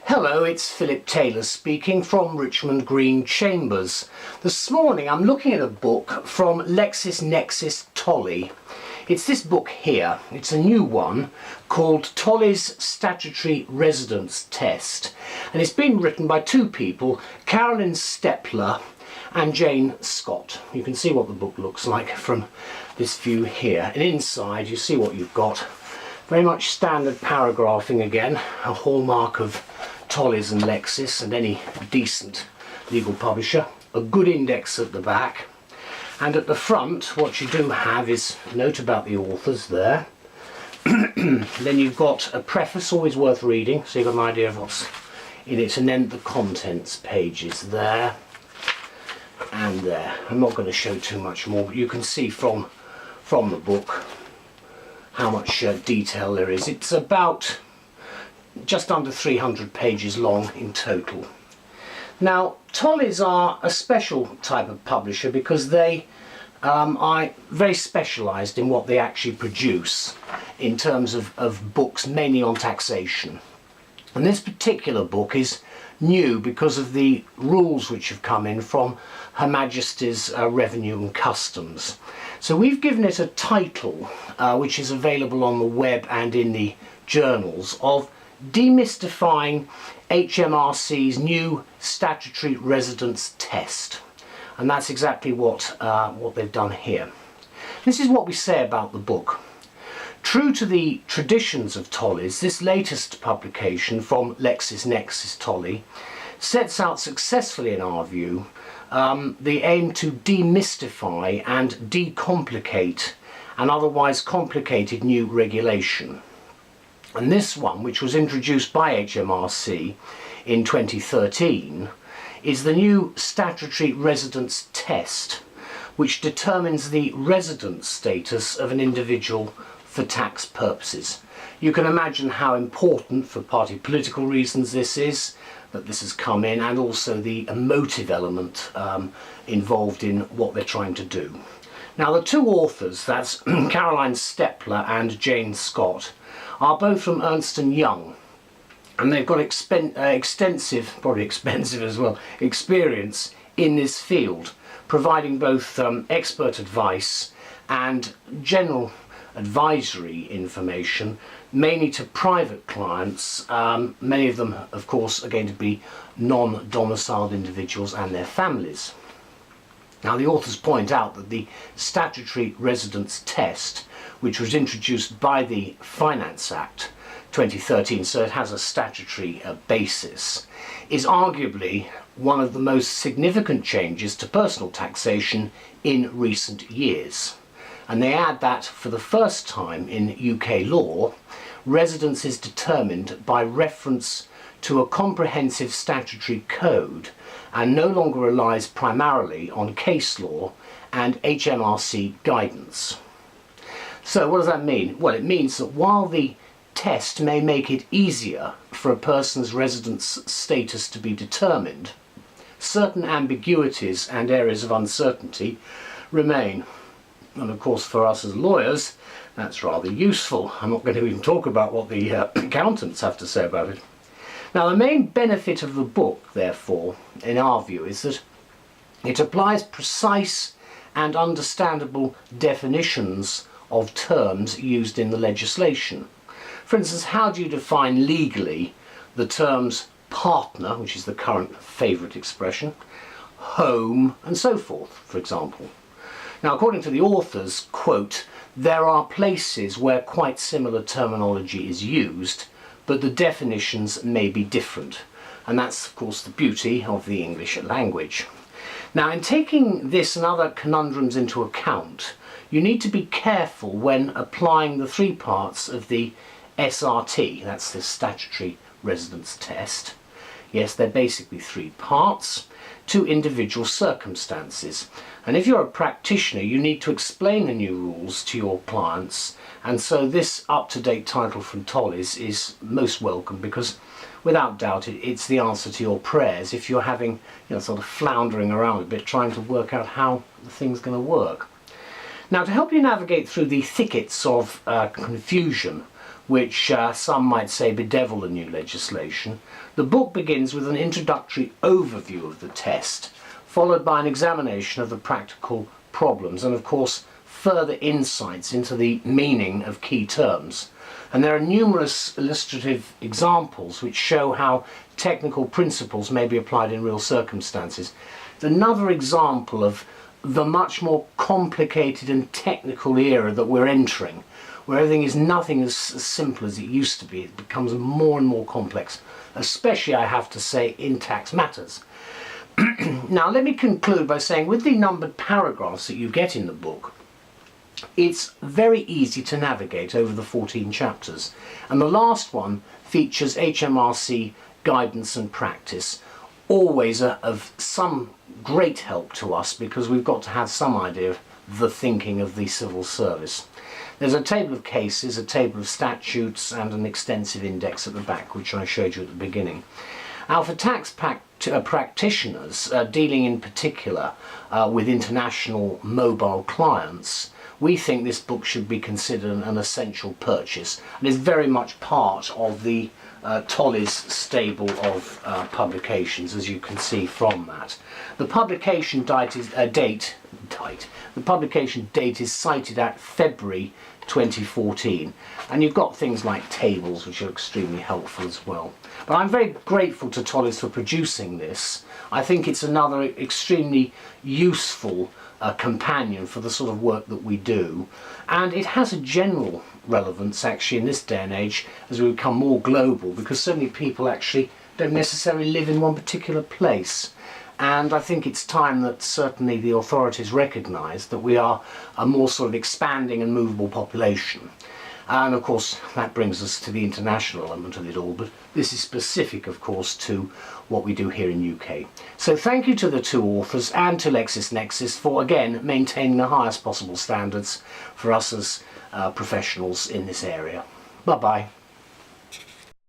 Hello, it's Phillip Taylor speaking from Richmond Green Chambers. This morning I'm looking at a book from LexisNexis Tolley. It's this book here. It's a new one called TOLLEY'S Statutory Residence Test, and it's been written by two people, Carolyn Steppler and Jane Scott. You can see what the book looks like from this view here, and inside you see what you've got. Very much standard paragraphing again, a hallmark of Tolley's and Lexis and any decent legal publisher. A good index at the back, and at the front what you do have is a note about the authors there. Then you've got a preface, always worth reading, so you've got an idea of what's in it, and then the contents pages there and there. I'm not going to show too much more, but you can see from the book how much detail there is. It's about just under 300 pages long in total. Now, Tolley's are a special type of publisher because they are very specialised in what they actually produce in terms of books mainly on taxation. And this particular book is new because of the rules which have come in from Her Majesty's Revenue and Customs. So we've given it a title which is available on the web and in the journals of Demystifying HMRC'S new Statutory Residence Test. And that's exactly what they've done here. This is what we say about the book. True to the traditions of Tolley's, this latest publication from LexisNexis Tolley sets out successfully, in our view, the aim to demystify and de-complicate an otherwise complicated new regulation. And this one, which was introduced by HMRC in 2013, is the new Statutory Residence Test, which determines the residence status of an individual for tax purposes. You can imagine how important, for partly political reasons, this is, that this has come in, and also the emotive element involved in what they're trying to do. Now, the two authors, that's Carolyn Steppler and Jane Scott, are both from Ernst and Young, and they've got extensive, probably expensive as well, experience in this field, providing both expert advice and general advisory information, mainly to private clients. Many of them, of course, are going to be non-domiciled individuals and their families. Now, the authors point out that the Statutory Residence Test, which was introduced by the Finance Act 2013, so it has a statutory basis, is arguably one of the most significant changes to personal taxation in recent years. And they add that for the first time in UK law, residence is determined by reference to a comprehensive statutory code and no longer relies primarily on case law and HMRC guidance. So what does that mean? Well, it means that while the test may make it easier for a person's residence status to be determined, certain ambiguities and areas of uncertainty remain. And of course, for us as lawyers, that's rather useful. I'm not going to even talk about what the accountants have to say about it. Now, the main benefit of the book, therefore, in our view, is that it applies precise and understandable definitions of terms used in the legislation. For instance, how do you define legally the terms partner, which is the current favourite expression, home, and so forth, for example? Now, according to the authors, quote, there are places where quite similar terminology is used, but the definitions may be different. And that's, of course, the beauty of the English language. Now, in taking this and other conundrums into account, you need to be careful when applying the three parts of the SRT, that's the Statutory Residence Test. Yes, they're basically three parts, to individual circumstances. And if you're a practitioner, you need to explain the new rules to your clients, and so this up-to-date title from Tolley's is most welcome, because without doubt it's the answer to your prayers if you're having, sort of floundering around a bit trying to work out how the thing's going to work. Now, to help you navigate through the thickets of confusion which some might say bedevil the new legislation, the book begins with an introductory overview of the test, followed by an examination of the practical problems and, of course, further insights into the meaning of key terms. And there are numerous illustrative examples which show how technical principles may be applied in real circumstances. It's another example of the much more complicated and technical era that we're entering, where everything is nothing as simple as it used to be. It becomes more and more complex, especially, I have to say, in tax matters. Now, let me conclude by saying, with the numbered paragraphs that you get in the book, it's very easy to navigate over the 14 chapters, and the last one features HMRC guidance and practice, always of some great help to us, because we've got to have some idea of the thinking of the civil service. There's a table of cases, a table of statutes, and an extensive index at the back, which I showed you at the beginning. Now, for tax practitioners dealing in particular with international mobile clients, we think this book should be considered an essential purchase, and is very much part of the TOLLEY'S stable of publications, as you can see from that. The publication date is cited at February 2014, and you've got things like tables which are extremely helpful as well. But I'm very grateful to TOLLEY'S for producing this. I think it's another extremely useful companion for the sort of work that we do, and it has a general relevance actually in this day and age as we become more global, because so many people actually don't necessarily live in one particular place. And I think it's time that certainly the authorities recognise that we are a more sort of expanding and movable population. And of course that brings us to the international element of it all, but this is specific of course to what we do here in UK. So thank you to the two authors and to LexisNexis for again maintaining the highest possible standards for us as professionals in this area. Bye bye.